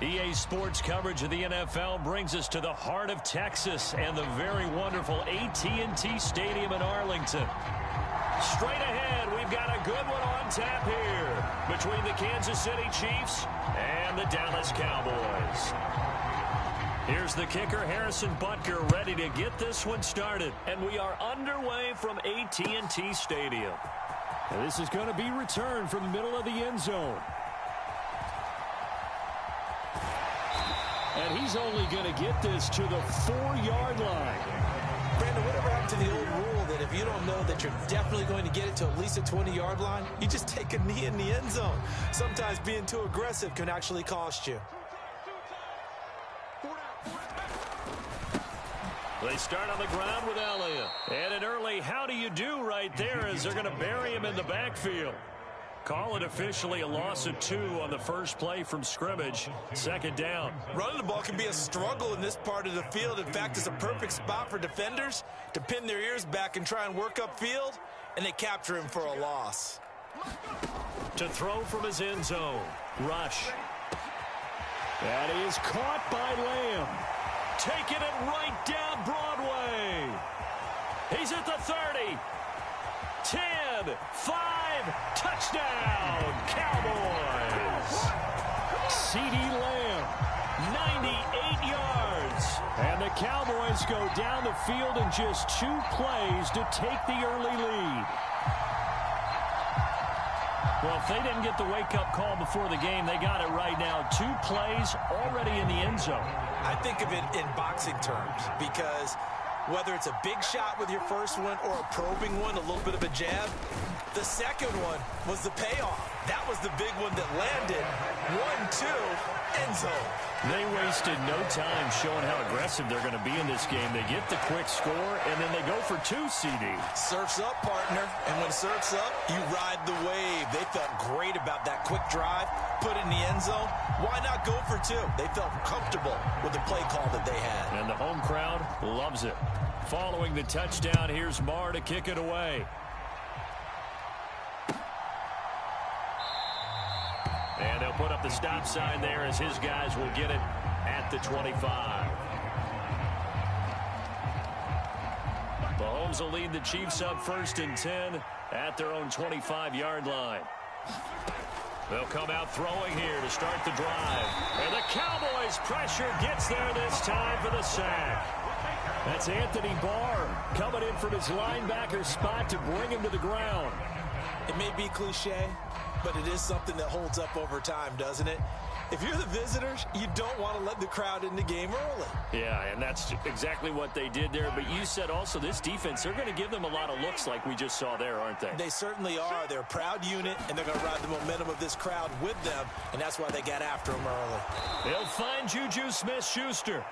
EA Sports coverage of the NFL brings us to the heart of Texas and the very wonderful AT&T Stadium in Arlington. Straight ahead, we've got a good one on tap here between the Kansas City Chiefs and the Dallas Cowboys. Here's the kicker, Harrison Butker, ready to get this one started. And we are underway from AT&T Stadium. And this is going to be returned from the middle of the end zone. And he's only going to get this to the 4-yard line. Brandon, whatever happened to the old rule that if you don't know that you're definitely going to get it to at least a 20-yard line, you just take a knee in the end zone. Sometimes being too aggressive can actually cost you. They start on the ground with Elliott. And an early how do you do right there as they're going to bury him in the backfield. Call it officially a loss of 2 on the first play from scrimmage. Second down. Running the ball can be a struggle in this part of the field. In fact, it's a perfect spot for defenders to pin their ears back and try and work upfield, and they capture him for a loss. To throw from his end zone. Rush. That is caught by Lamb. Taking it right down Broadway. He's at the 30. 10, 5, touchdown, Cowboys. CeeDee Lamb, 98 yards. And the Cowboys go down the field in just 2 plays to take the early lead. Well, if they didn't get the wake-up call before the game, they got it right now. 2 plays already in the end zone. I think of it in boxing terms because whether it's a big shot with your first one or a probing one, a little bit of a jab, the second one was the payoff. That was the big one that landed. 1-2, end zone. They wasted no time showing how aggressive they're going to be in this game. They get the quick score, and then they go for 2, CD. Surf's up, partner. And when surf's up, you ride the wave. They felt great about that quick drive, put it in the end zone. Why not go for 2? They felt comfortable with the play call that they had. And the home crowd loves it. Following the touchdown, here's Marr to kick it away. And they'll put up the stop sign there as his guys will get it at the 25. Mahomes will lead the Chiefs up 1st and 10 at their own 25-yard line. They'll come out throwing here to start the drive. And the Cowboys' pressure gets there this time for the sack. That's Anthony Barr coming in from his linebacker spot to bring him to the ground. It may be cliche, but it is something that holds up over time, doesn't it? If you're the visitors, you don't want to let the crowd in the game early. Yeah, and that's exactly what they did there. But you said also this defense, they're going to give them a lot of looks like we just saw there, aren't they? They certainly are. They're a proud unit, and they're going to ride the momentum of this crowd with them, and that's why they got after them early. They'll find Juju Smith-Schuster.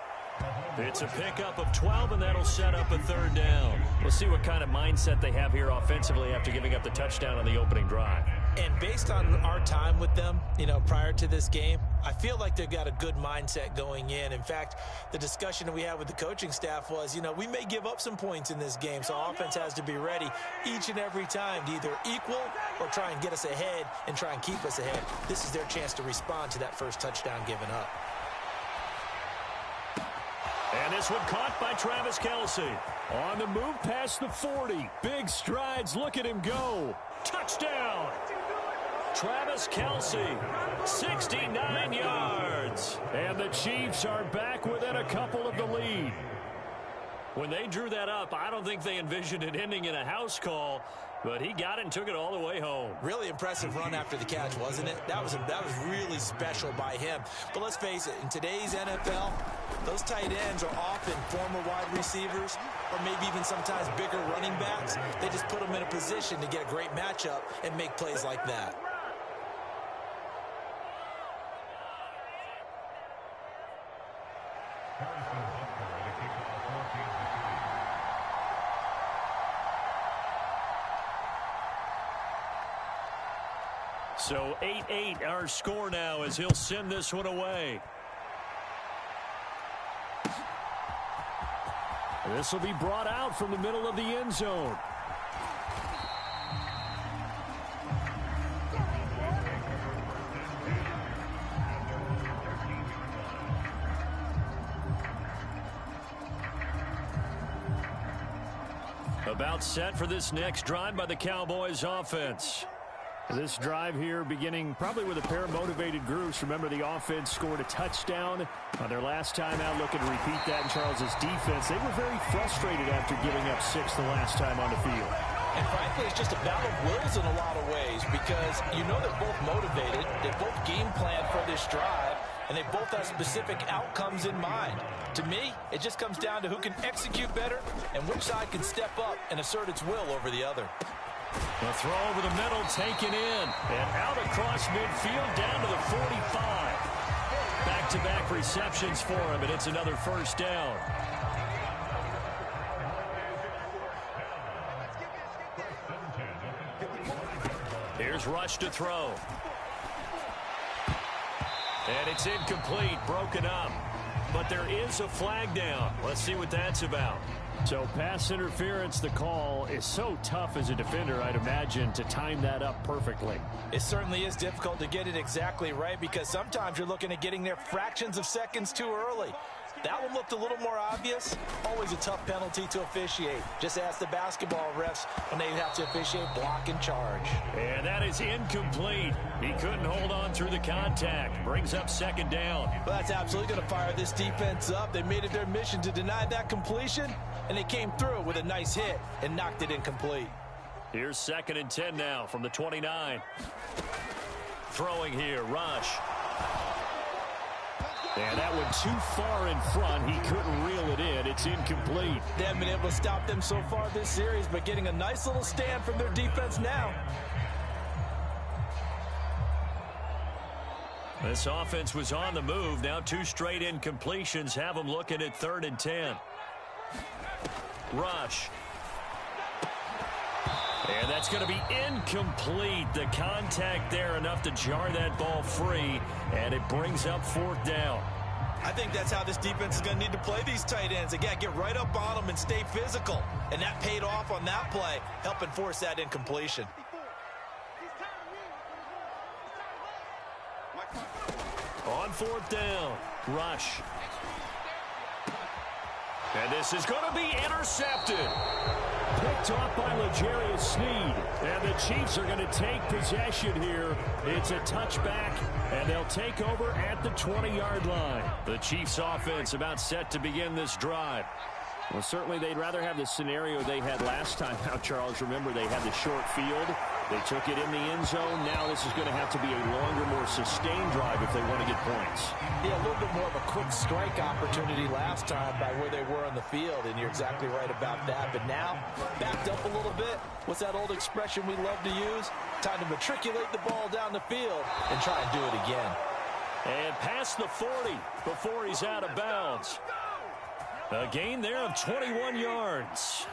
It's a pickup of 12, and that'll set up a 3rd down. We'll see what kind of mindset they have here offensively after giving up the touchdown on the opening drive. And based on our time with them, prior to this game, I feel like they've got a good mindset going in. In fact, the discussion that we had with the coaching staff was, we may give up some points in this game, so offense has to be ready each and every time to either equal or try and get us ahead and try and keep us ahead. This is their chance to respond to that first touchdown given up. And this one caught by Travis Kelce. On the move past the 40. Big strides. Look at him go. Touchdown. Travis Kelce, 69 yards. And the Chiefs are back within a couple of the lead. When they drew that up, I don't think they envisioned it ending in a house call, but he got it and took it all the way home. Really impressive run after the catch, wasn't it? That was really special by him. But let's face it, in today's NFL, those tight ends are often former wide receivers or maybe even sometimes bigger running backs. They just put them in a position to get a great matchup and make plays like that. So 8-8 our score now as he'll send this one away. This will be brought out from the middle of the end zone. About set for this next drive by the Cowboys offense. This drive here beginning probably with a pair of motivated groups. Remember, the offense scored a touchdown on their last time out, looking to repeat that in Charles's defense. They were very frustrated after giving up 6 the last time on the field. And frankly, it's just a battle of wills in a lot of ways because you know they're both motivated. They both game plan for this drive, and they both have specific outcomes in mind. To me, it just comes down to who can execute better and which side can step up and assert its will over the other. The throw over the middle taken in and out across midfield down to the 45. Back-to-back receptions for him, and it's another first down. Here's Rush to throw. And it's incomplete, broken up. But there is a flag down. Let's see what that's about. So pass interference, the call is so tough as a defender, I'd imagine, to time that up perfectly. It certainly is difficult to get it exactly right because sometimes you're looking at getting there fractions of seconds too early. That one looked a little more obvious. Always a tough penalty to officiate. Just ask the basketball refs when they have to officiate block and charge. And that is incomplete. He couldn't hold on through the contact. Brings up second down. Well, that's absolutely going to fire this defense up. They made it their mission to deny that completion, and they came through with a nice hit and knocked it incomplete. Here's 2nd and 10 now from the 29. Throwing here, Rush. And that one too far in front. He couldn't reel it in. It's incomplete. They haven't been able to stop them so far this series, but getting a nice little stand from their defense now. This offense was on the move. Now 2 straight incompletions have them looking at 3rd and 10. Rush. And that's going to be incomplete. The contact there enough to jar that ball free, and it brings up 4th down. I think that's how this defense is going to need to play these tight ends. They got to get right up on them and stay physical. And that paid off on that play, helping force that incompletion. On 4th down, Rush. And this is going to be intercepted. Picked off by L'Jarius Sneed. And the Chiefs are going to take possession here. It's a touchback, and they'll take over at the 20-yard line. The Chiefs offense about set to begin this drive. Well, certainly they'd rather have the scenario they had last time out, Charles. Remember, they had the short field. They took it in the end zone. Now this is going to have to be a longer, more sustained drive if they want to get points. Yeah, a little bit more of a quick strike opportunity last time by where they were on the field, and you're exactly right about that. But now, backed up a little bit. What's that old expression we love to use? Time to matriculate the ball down the field and try and do it again. And past the 40 before he's out of bounds. A gain there of 21 yards.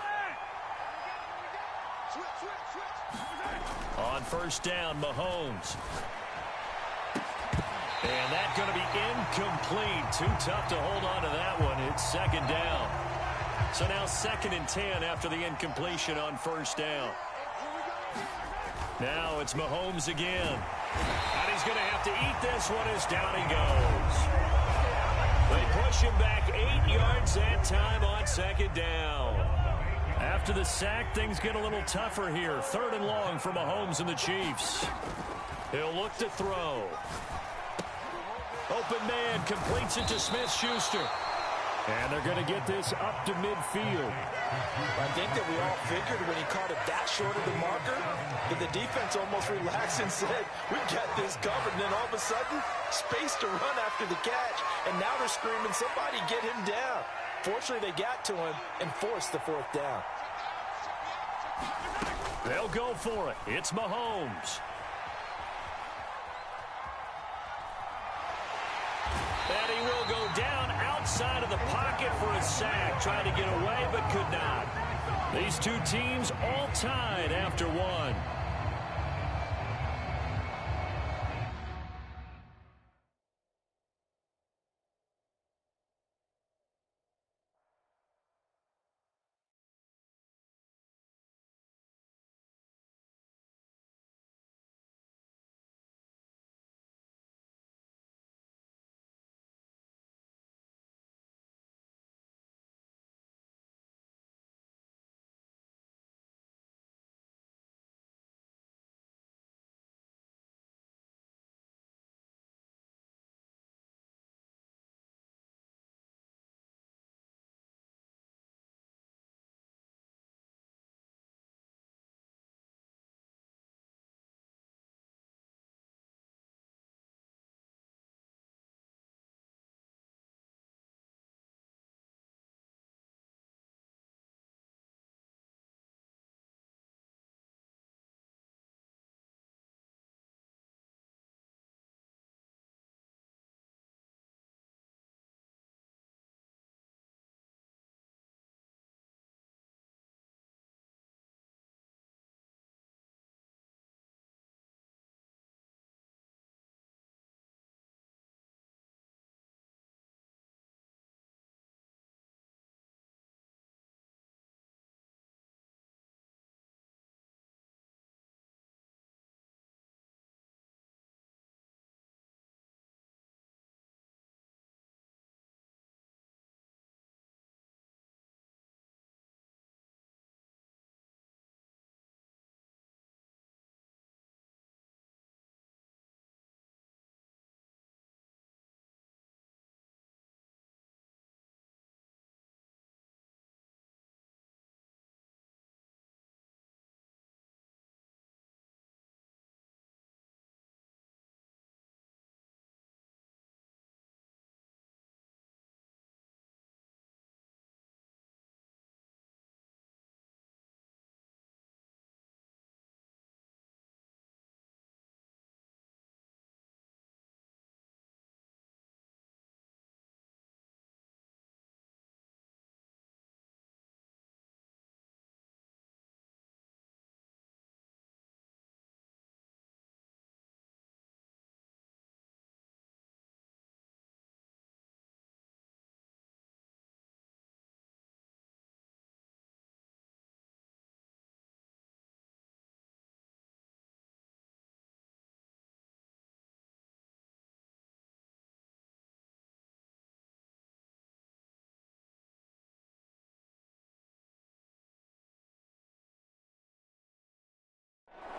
On 1st down, Mahomes. And that's going to be incomplete. Too tough to hold on to that one. It's 2nd down. So now 2nd and 10 after the incompletion on 1st down. Now it's Mahomes again. And he's going to have to eat this one as down he goes. They push him back 8 yards that time on 2nd down. After the sack, things get a little tougher here. 3rd and long for Mahomes and the Chiefs. He'll look to throw. Open man completes it to Smith-Schuster. And they're going to get this up to midfield. I think that we all figured when he caught it that short of the marker that the defense almost relaxed and said, we got this covered. And then all of a sudden, space to run after the catch. And now they're screaming, somebody get him down. Fortunately, they got to him and forced the 4th down. They'll go for it. It's Mahomes. And he will go down outside of the pocket for a sack. Trying to get away, but could not. These two teams all tied after 1.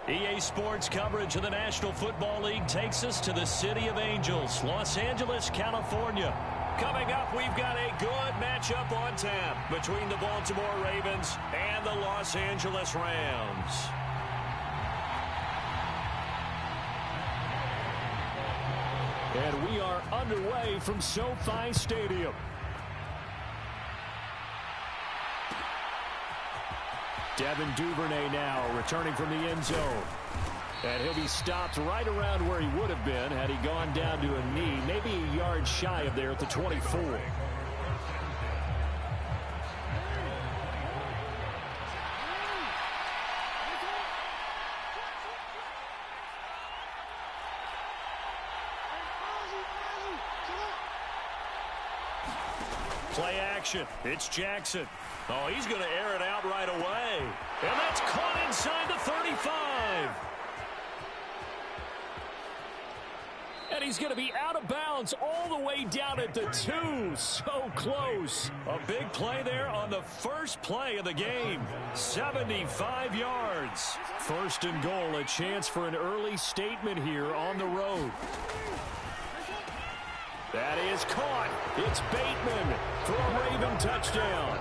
EA Sports coverage of the National Football League takes us to the City of Angels, Los Angeles, California. Coming up, we've got a good matchup on tap between the Baltimore Ravens and the Los Angeles Rams. And we are underway from SoFi Stadium. Devin Duvernay now returning from the end zone. And he'll be stopped right around where he would have been had he gone down to a knee, maybe a yard shy of there at the 24. Play action. It's Jackson. Oh, he's going to air it out right away. And that's caught inside the 35. And he's going to be out of bounds all the way down at the 2. So close. A big play there on the first play of the game. 75 yards. First and goal, a chance for an early statement here on the road. That is caught. It's Bateman for a Raven touchdown.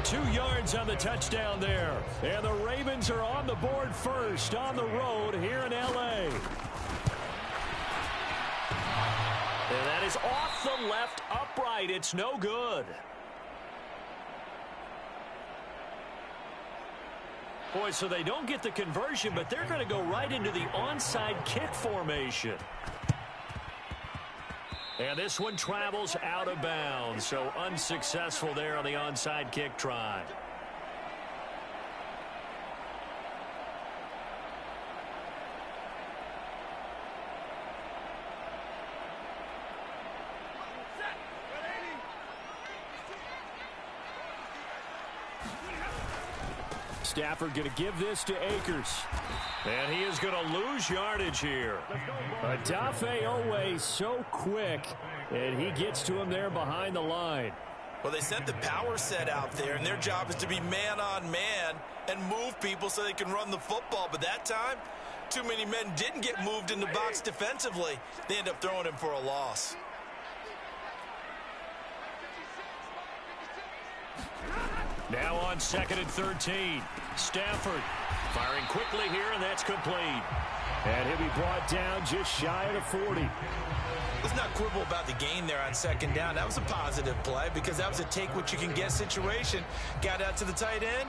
2 yards on the touchdown there. And the Ravens are on the board first on the road here in L.A. And that is off the left upright. It's no good. Boy, so they don't get the conversion, but they're going to go right into the onside kick formation. And this one travels out of bounds, so unsuccessful there on the onside kick try. Stafford going to give this to Akers. And he is going to lose yardage here. Adafe always so quick, and he gets to him there behind the line. Well, they sent the power set out there, and their job is to be man-on-man and move people so they can run the football. But that time, too many men didn't get moved in the box defensively. They end up throwing him for a loss. Now on 2nd and 13. Stafford firing quickly here, and that's complete. And he'll be brought down just shy of the 40. Let's not quibble about the gain there on 2nd down. That was a positive play because that was a take-what-you-can-get situation. Got out to the tight end.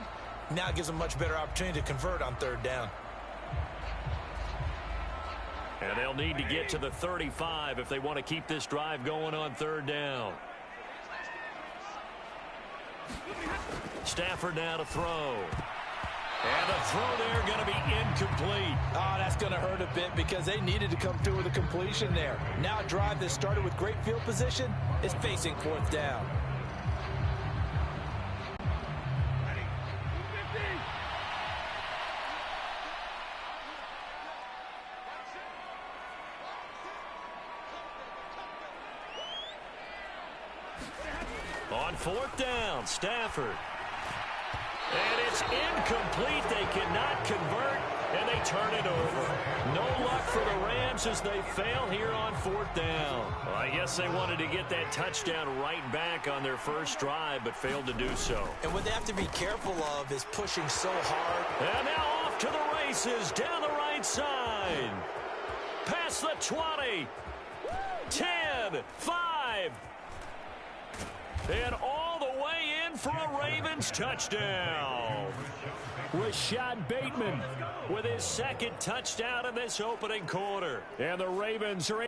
Now it gives them a much better opportunity to convert on 3rd down. And they'll need to get to the 35 if they want to keep this drive going on 3rd down. Stafford now to throw. And the throw there going to be incomplete. Oh, that's going to hurt a bit because they needed to come through with a completion there. Now a drive that started with great field position is facing 4th down. On 4th down, Stafford. And it's incomplete. They cannot convert, and they turn it over. No luck for the Rams as they fail here on 4th down. Well, I guess they wanted to get that touchdown right back on their first drive, but failed to do so. And what they have to be careful of is pushing so hard. And now off to the races down the right side. Past the 20. 10, 5. And all the way in for a Ravens touchdown. Rashad Bateman with his 2nd touchdown in this opening quarter. And the Ravens are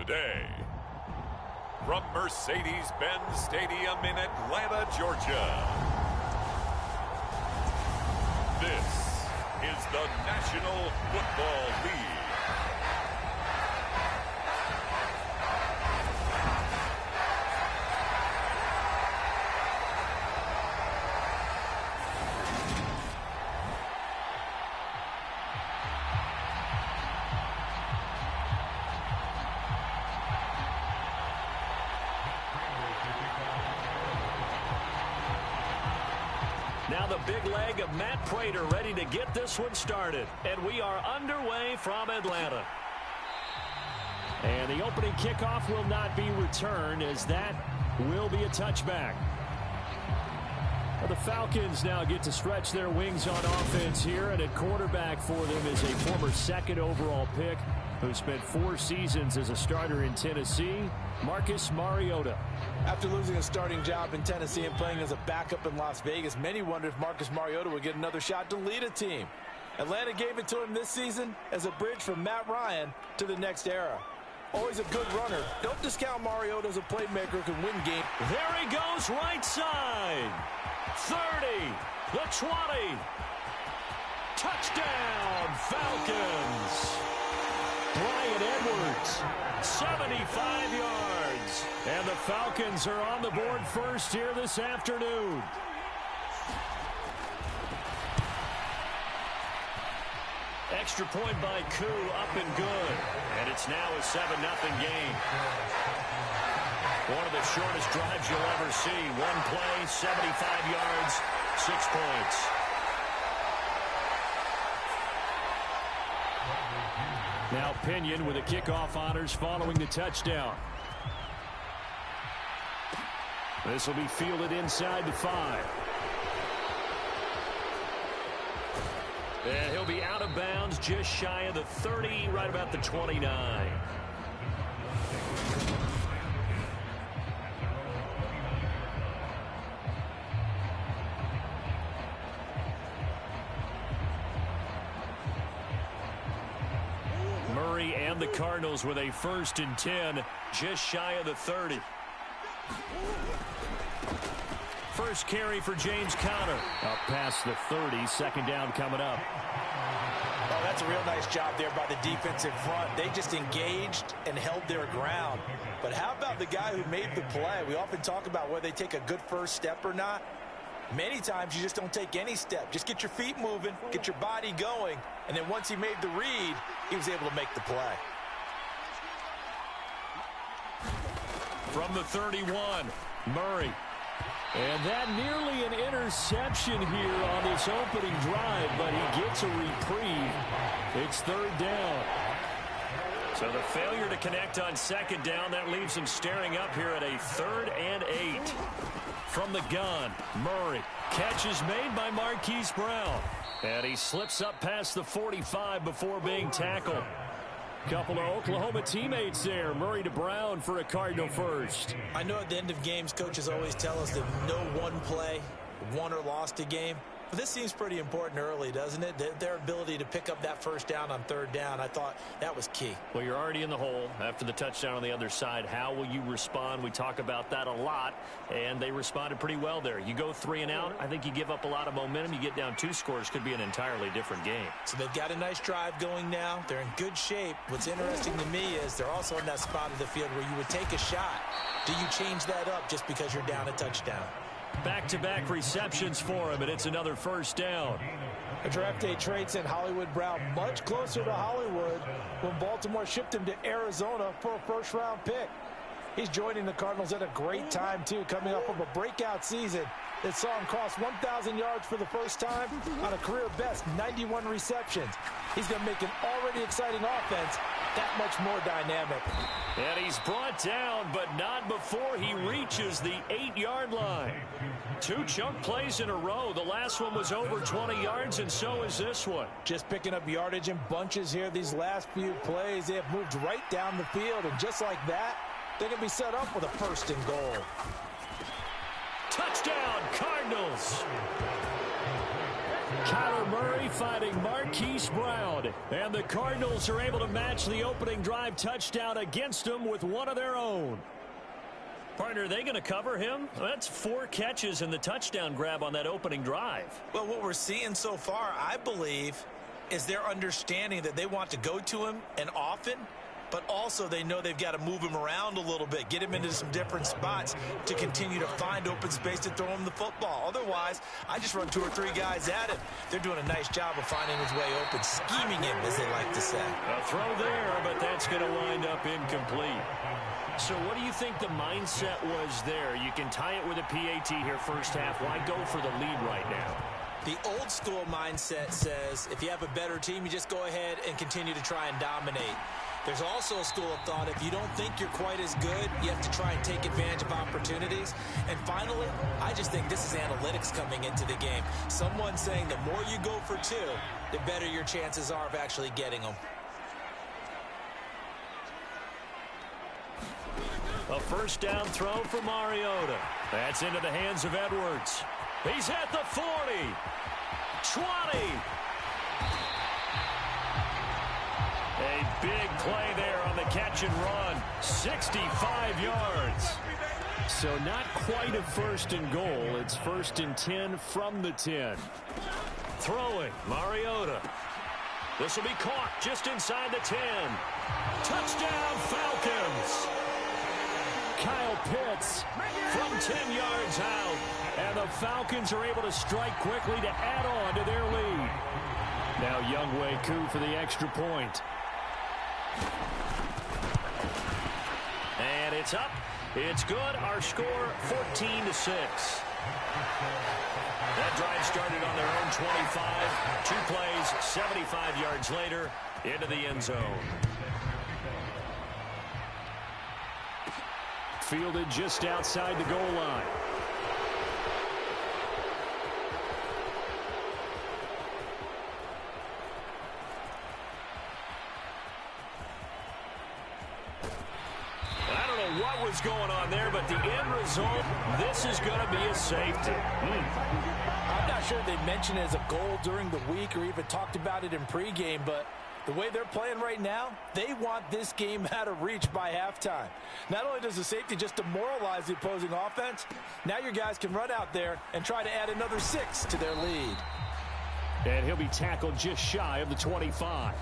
the day. From Mercedes-Benz Stadium in Atlanta, Georgia, this is the National Football League. Now the big leg of Matt Prater ready to get this one started. And we are underway from Atlanta. And the opening kickoff will not be returned, as that will be a touchback. Well, the Falcons now get to stretch their wings on offense here, and at quarterback for them is a former second overall pick who spent 4 seasons as a starter in Tennessee, Marcus Mariota. After losing a starting job in Tennessee and playing as a backup in Las Vegas, many wonder if Marcus Mariota would get another shot to lead a team. Atlanta gave it to him this season as a bridge from Matt Ryan to the next era. Always a good runner. Don't discount Mariota as a playmaker who can win games. There he goes, right side. 30, the 20. Touchdown, Falcons. Bryan Edwards, 75 yards. And the Falcons are on the board first here this afternoon. Extra point by Koo, up and good. And it's now a 7-0 game. One of the shortest drives you'll ever see. One play, 75 yards, 6 points. Now Pinion with the kickoff honors following the touchdown. This will be fielded inside the 5. And he'll be out of bounds just shy of the 30, right about the 29. Murray and the Cardinals with a 1st and 10, just shy of the 30. First carry for James Conner. Up past the 30, second down coming up. Oh, that's a real nice job there by the defensive front. They just engaged and held their ground. But how about the guy who made the play? We often talk about whether they take a good first step or not. Many times you just don't take any step. Just get your feet moving, get your body going, and then once he made the read, he was able to make the play. From the 31, Murray. And that nearly an interception here on this opening drive, but he gets a reprieve. It's 3rd down. So the failure to connect on 2nd down, that leaves him staring up here at a 3rd and 8. From the gun, Murray. Catch is made by Marquise Brown. And he slips up past the 45 before being tackled. Couple of Oklahoma teammates there. Murray to Brown for a Cardinal first. I know at the end of games, coaches always tell us that no one play won or lost a game. But this seems pretty important early, doesn't it? Their ability to pick up that 1st down on 3rd down, I thought that was key. Well, you're already in the hole after the touchdown on the other side. How will you respond? We talk about that a lot, and they responded pretty well there. You go 3 and out, I think you give up a lot of momentum. You get down 2 scores, could be an entirely different game. So they've got a nice drive going now. They're in good shape. What's interesting to me is they're also in that spot of the field where you would take a shot. Do you change that up just because you're down a touchdown? Back-to-back receptions for him, and it's another 1st down. A draft day trade sent Hollywood Brown much closer to Hollywood when Baltimore shipped him to Arizona for a 1st-round pick. He's joining the Cardinals at a great time, too, coming off of a breakout season that saw him cross 1,000 yards for the first time on a career-best 91 receptions. He's going to make an already exciting offense that much more dynamic. And he's brought down, but not before he reaches the 8-yard line. 2 chunk plays in a row. The last one was over 20 yards, and so is this one. Just picking up yardage in bunches here. These last few plays, they have moved right down the field, and just like that, they're going to be set up with a 1st and goal. Touchdown, Cardinals. Kyler Murray fighting Marquise Brown. And the Cardinals are able to match the opening drive touchdown against them with one of their own. Partner, are they going to cover him? That's 4 catches and the touchdown grab on that opening drive. Well, what we're seeing so far, I believe, is their understanding that they want to go to him and often, but also they know they've got to move him around a little bit, get him into some different spots to continue to find open space to throw him the football. Otherwise, I just run 2 or 3 guys at him. They're doing a nice job of finding his way open, scheming him, as they like to say. A throw there, but that's going to wind up incomplete. So what do you think the mindset was there? You can tie it with a PAT here first half. Why go for the lead right now? The old school mindset says if you have a better team, you just go ahead and continue to try and dominate. There's also a school of thought, if you don't think you're quite as good, you have to try and take advantage of opportunities. And finally, I just think this is analytics coming into the game. Someone saying the more you go for 2, the better your chances are of actually getting them. A first down throw for Mariota. That's into the hands of Edwards. He's at the 40. 20. A big play there on the catch and run. 65 yards. So not quite a first and goal. It's first and 10 from the 10. Throwing, Mariota. This will be caught just inside the 10. Touchdown, Falcons. Kyle Pitts From 10 yards out. and the Falcons are able to strike quickly to add on to their lead. Now Younghoe Koo for the extra point. And it's up. It's good. Our score 14-6. That drive started on their own 25. 2 plays, 75 yards later, into the end zone. Fielded just outside the goal line. I don't know what was going on there, but the end result, this is going to be a safety. I'm not sure they mentioned it as a goal during the week or even talked about it in pregame, but the way they're playing right now, they want this game out of reach by halftime. Not only does the safety just demoralize the opposing offense, now your guys can run out there and try to add another 6 to their lead. And he'll be tackled just shy of the 25.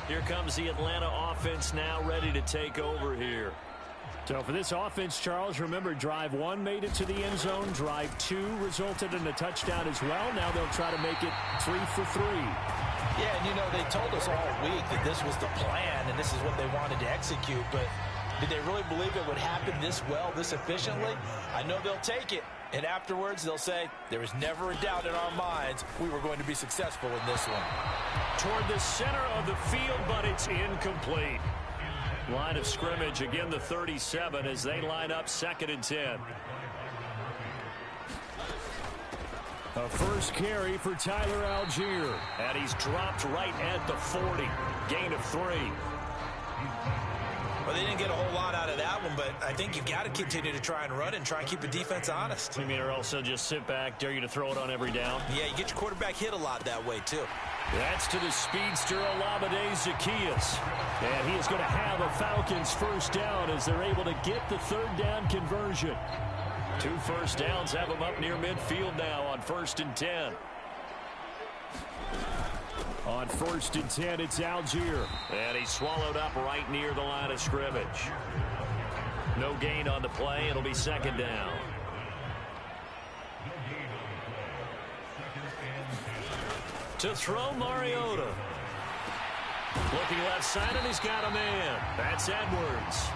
Here comes the Atlanta offense now ready to take over here. So for this offense, Charles, remember, drive 1 made it to the end zone. Drive 2 resulted in a touchdown as well. Now they'll try to make it 3 for 3. Yeah, and you know, they told us all week that this was the plan and this is what they wanted to execute, but did they really believe it would happen this well, this efficiently? I know they'll take it, and afterwards they'll say, there was never a doubt in our minds we were going to be successful in this one. Toward the center of the field, but it's incomplete. Line of scrimmage, again the 37 as they line up 2nd and 10. A first carry for Tyler Algier. And he's dropped right at the 40. Gain of 3. Well, they didn't get a whole lot out of that one, but I think you've got to continue to try and run and try and keep the defense honest. You mean, or also just sit back, dare you to throw it on every down? Yeah, you get your quarterback hit a lot that way, too. That's to the speedster, Olamide Zaccheaus. And he is going to have a Falcons first down as they're able to get the 3rd down conversion. 2 first downs have them up near midfield now on 1st and 10. On 1st and 10, it's Algier. And he's swallowed up right near the line of scrimmage. No gain on the play. It'll be 2nd down. To throw, Mariota. Looking left side, and he's got a man. That's Edwards.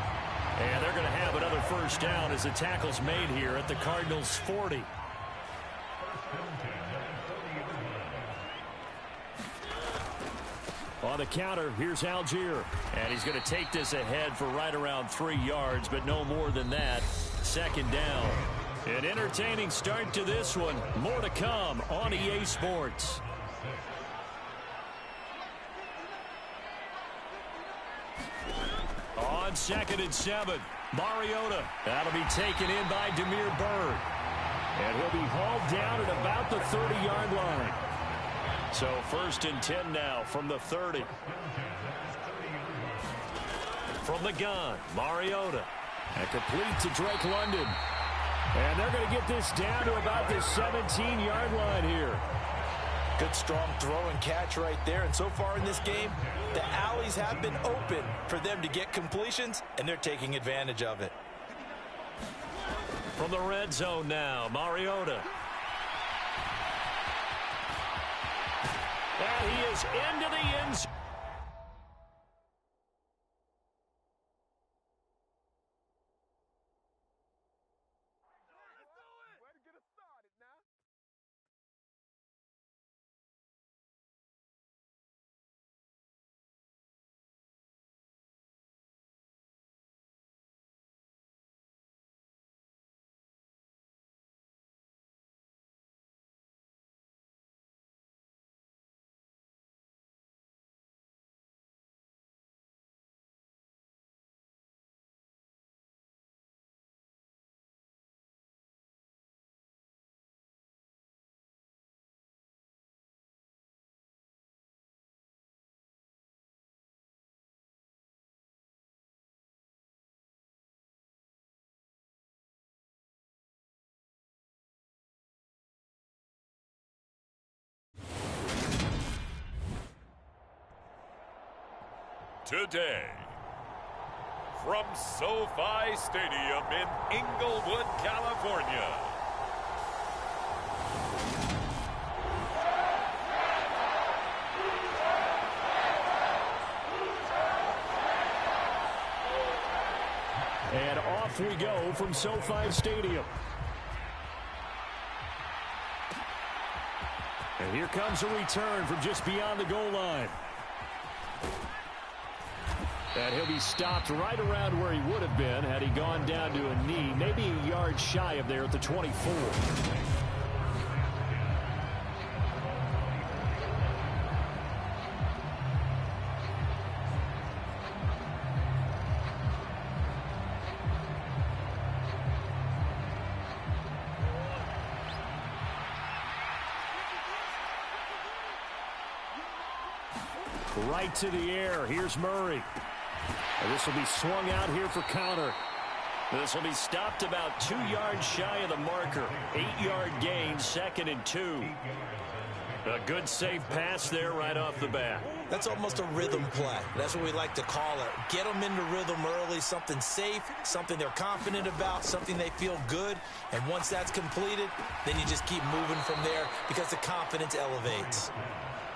And they're going to have another first down as the tackle's made here at the Cardinals' 40. On the counter, here's Algier. And he's going to take this ahead for right around 3 yards, but no more than that. 2nd down. An entertaining start to this one. More to come on EA Sports. On 2nd and 7. Mariota. That'll be taken in by Demir Bird. And he'll be hauled down at about the 30-yard line. So 1st and 10 now from the 30. From the gun, Mariota. And complete to Drake London. And they're going to get this down to about the 17-yard line here. Good strong throw and catch right there. And so far in this game, the alleys have been open for them to get completions, and they're taking advantage of it. From the red zone now, Mariota. And he is into the end zone. Today, from SoFi Stadium in Inglewood, California. And off we go from SoFi Stadium. And here comes a return from just beyond the goal line. And he'll be stopped right around where he would have been had he gone down to a knee, maybe a yard shy of there at the 24. Right to the air. Here's Murray. And this will be swung out here for counter. This will be stopped about 2 yards shy of the marker. 8-yard gain, 2nd and 2. A good safe pass there right off the bat. That's almost a rhythm play. That's what we like to call it. Get them into rhythm early, something safe, something they're confident about, something they feel good. And once that's completed, then you just keep moving from there because the confidence elevates.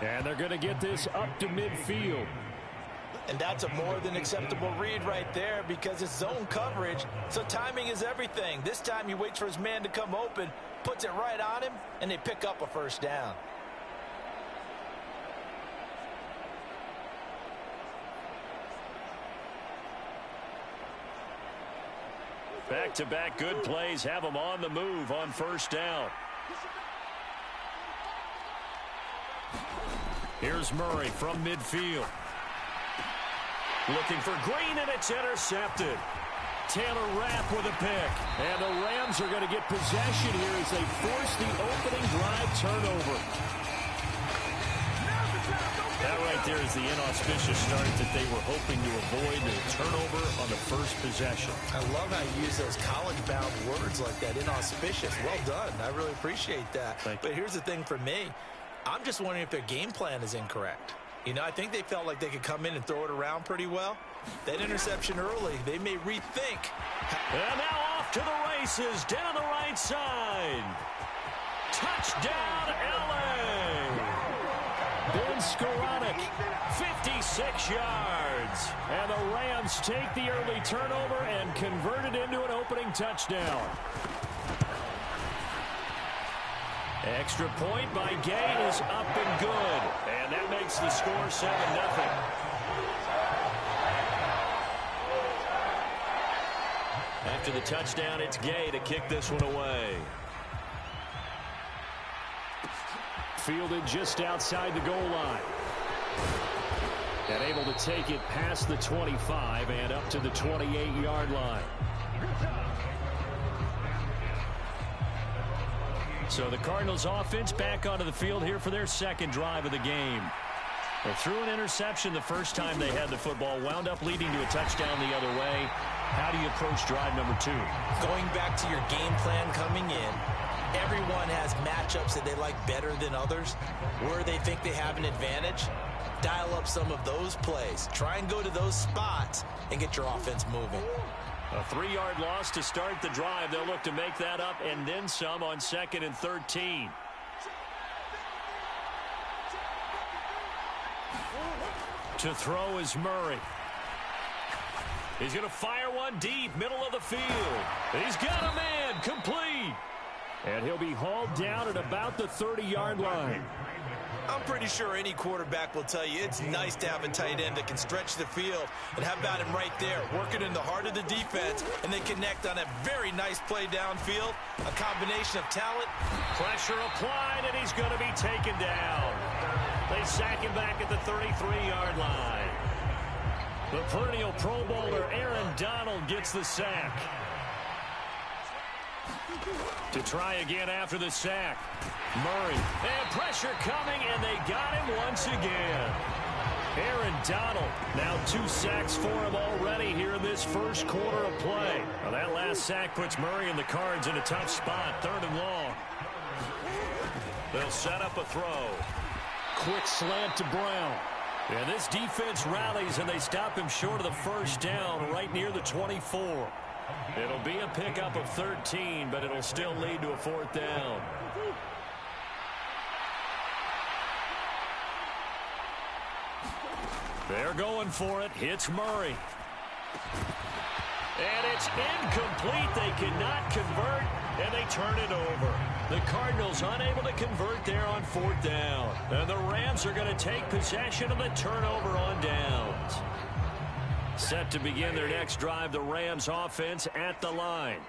And they're going to get this up to midfield. And that's a more than acceptable read right there because it's zone coverage, so timing is everything. This time he waits for his man to come open, puts it right on him, and they pick up a first down. Back-to-back good plays have them on the move on first down. Here's Murray from midfield. Looking for Green, and it's intercepted. Taylor Rapp with a pick. And the Rams are going to get possession here as they force the opening drive turnover. That right there is the inauspicious start that they were hoping to avoid, the turnover on the first possession. I love how you use those college-bound words like that, inauspicious. Well done. I really appreciate that. But here's the thing for me. I'm just wondering if their game plan is incorrect. You know, I think they felt like they could come in and throw it around pretty well. That interception early, they may rethink. And now off to the races, down the right side. Touchdown, L.A. Ben Skoranek, 56 yards. And the Rams take the early turnover and convert it into an opening touchdown. Extra point by Gay is up and good. And that makes the score 7-0. After the touchdown, it's Gay to kick this one away. Fielded just outside the goal line. And able to take it past the 25 and up to the 28-yard line. So the Cardinals offense back onto the field here for their second drive of the game. They threw an interception the first time they had the football, wound up leading to a touchdown the other way. How do you approach drive number 2? Going back to your game plan coming in, everyone has matchups that they like better than others. Where they think they have an advantage, dial up some of those plays. Try and go to those spots and get your offense moving. A 3-yard loss to start the drive. They'll look to make that up and then some on 2nd and 13. To throw is Murray. He's going to fire one deep, middle of the field. He's got a man, complete. And he'll be hauled down at about the 30-yard line. I'm pretty sure any quarterback will tell you it's nice to have a tight end that can stretch the field. And how about him right there, working in the heart of the defense, and they connect on a very nice play downfield. A combination of talent. Pressure applied, and he's going to be taken down. They sack him back at the 33-yard line. The perennial Pro Bowler Aaron Donald gets the sack. To try again after the sack. Murray. And pressure coming, and they got him once again. Aaron Donald. Now 2 sacks for him already here in this first quarter of play. Well, that last sack puts Murray and the Cards in a tough spot. 3rd and long. They'll set up a throw. Quick slant to Brown. And this defense rallies, and they stop him short of the first down right near the 24. It'll be a pickup of 13, but it'll still lead to a 4th down. They're going for it. Hits Murray. And it's incomplete. They cannot convert, and they turn it over. The Cardinals unable to convert there on 4th down. And the Rams are going to take possession of the turnover on downs. Set to begin their next drive, the Rams offense at the line.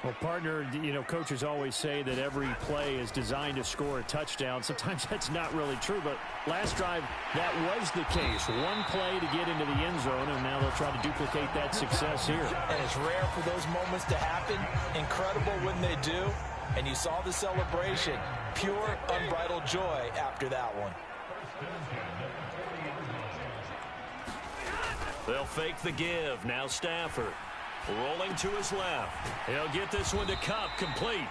Well, partner, you know, coaches always say that every play is designed to score a touchdown. Sometimes that's not really true, but last drive, that was the case. One play to get into the end zone, and now they'll try to duplicate that success here. And it's rare for those moments to happen. Incredible when they do. And you saw the celebration. Pure, unbridled joy after that one. They'll fake the give. Now Stafford. Rolling to his left. He'll get this one to Cup, complete.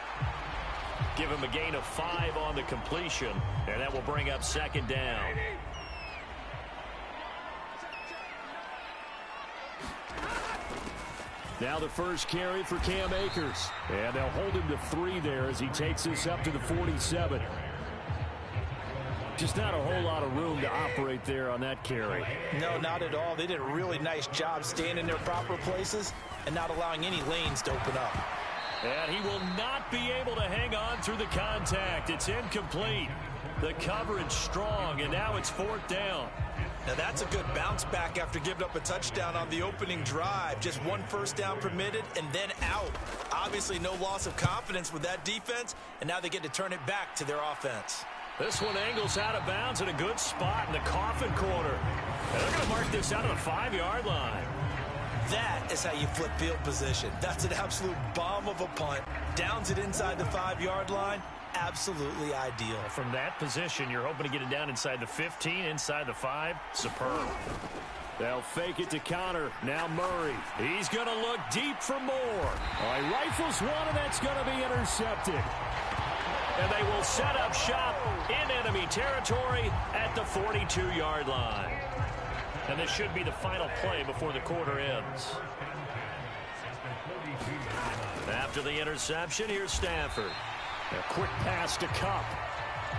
Give him a gain of 5 on the completion, and that will bring up 2nd down. Now the first carry for Cam Akers. And they'll hold him to 3 there as he takes this up to the 47. Just not a whole lot of room to operate there on that carry. No, not at all. They did a really nice job staying in their proper places and not allowing any lanes to open up. And he will not be able to hang on through the contact. It's incomplete. The coverage strong, and now it's 4th down. Now that's a good bounce back after giving up a touchdown on the opening drive. Just 1 first down permitted and then out. Obviously no loss of confidence with that defense, and now they get to turn it back to their offense. This one angles out of bounds in a good spot in the coffin corner. And they're going to mark this out of the 5-yard line. That is how you flip field position. That's an absolute bomb of a punt. Downs it inside the 5-yard line. Absolutely ideal. From that position, you're hoping to get it down inside the 15, inside the 5. Superb. They'll fake it to Connor. Now Murray. He's going to look deep for more. He rifles one, and that's going to be intercepted. And they will set up shop in enemy territory at the 42-yard line. And this should be the final play before the quarter ends. After the interception, here's Stafford. A quick pass to Cup.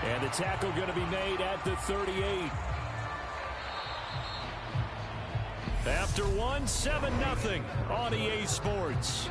And the tackle going to be made at the 38. After one, 7-0 on EA Sports.